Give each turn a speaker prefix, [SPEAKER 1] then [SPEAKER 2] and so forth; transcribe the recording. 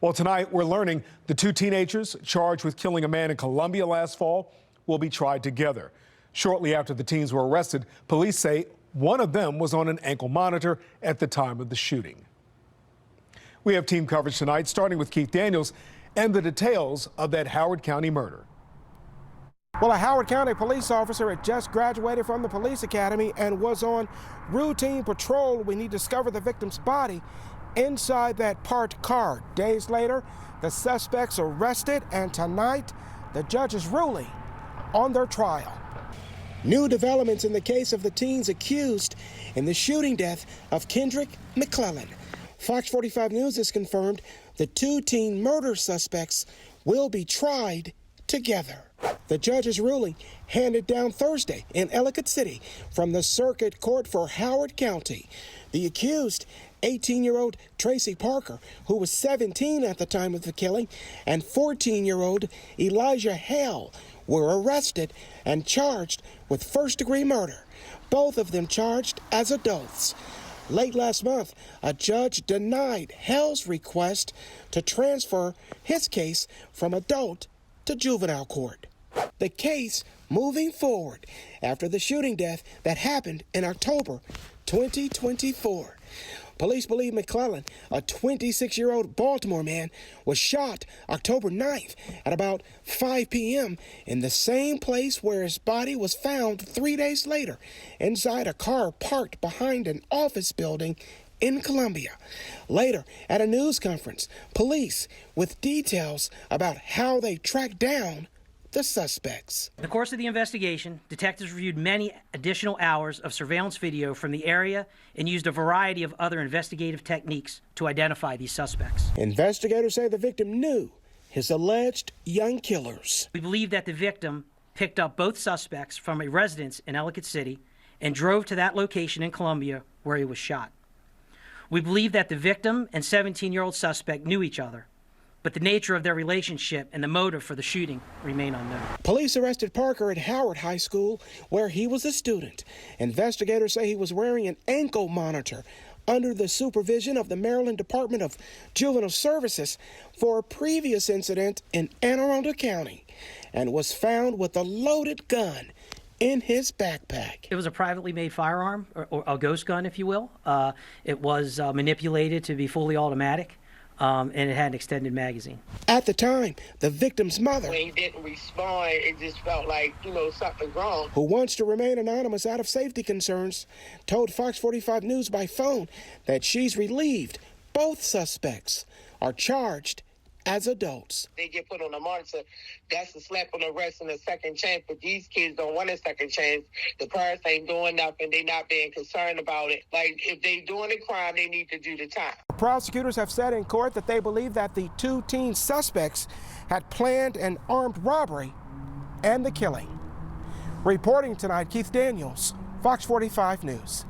[SPEAKER 1] Well, tonight we're learning the two teenagers charged with killing a man in Columbia last fall will be tried together. Shortly after the teens were arrested, police say one of them was on an ankle monitor at the time of the shooting. We have team coverage tonight, starting with Keith Daniels and the details of that Howard County murder.
[SPEAKER 2] Well, a Howard County police officer had just graduated from the police academy and was on routine patrol when he discovered the victim's body inside that parked car. Days later, the suspects arrested, and tonight, the judge is ruling on their trial. New developments in the case of the teens accused in the shooting death of Kendrick McLellan. Fox 45 News has confirmed the two teen murder suspects will be tried together. The judge's ruling handed down Thursday in Ellicott City from the Circuit Court for Howard County. The accused, 18-year-old Tracee Parker, who was 17 at the time of the killing, and 14-year-old Elijah Hale were arrested and charged with first-degree murder, both of them charged as adults. Late last month, a judge denied Hale's request to transfer his case from adult to juvenile court. The case moving forward after the shooting death that happened in October 2024. Police believe McLellan, a 26-year-old Baltimore man, was shot October 9th at about 5 p.m. in the same place where his body was found 3 days later, inside a car parked behind an office building in Columbia. Later, at a news conference, police with details about how they tracked down the suspects.
[SPEAKER 3] In the course of the investigation, detectives reviewed many additional hours of surveillance video from the area and used a variety of other investigative techniques to identify these suspects.
[SPEAKER 2] Investigators say the victim knew his alleged young killers.
[SPEAKER 3] We believe that the victim picked up both suspects from a residence in Ellicott City and drove to that location in Columbia where he was shot. We believe that the victim and 17-year-old suspect knew each other, but the nature of their relationship and the motive for the shooting remain unknown.
[SPEAKER 2] Police arrested Parker at Howard High School, where he was a student. Investigators say he was wearing an ankle monitor under the supervision of the Maryland Department of Juvenile Services for a previous incident in Anne Arundel County, and was found with a loaded gun in his backpack.
[SPEAKER 3] It was a privately made firearm, or a ghost gun, if you will. It was manipulated to be fully automatic. And it had an extended magazine.
[SPEAKER 2] At the time, the victim's mother,
[SPEAKER 4] when he didn't respond, it just felt like, something wrong.
[SPEAKER 2] who wants to remain anonymous out of safety concerns, told Fox 45 News by phone that she's relieved both suspects are charged as adults.
[SPEAKER 4] They get put on a monitor. That's a slap on the wrist and a second chance, but these kids don't want a second chance. The parents ain't doing nothing. They not being concerned about it. Like, if they doing a crime, they need to do the time.
[SPEAKER 2] Prosecutors have said in court that they believe that the two teen suspects had planned an armed robbery and the killing. Reporting tonight, Keith Daniels, Fox 45 News.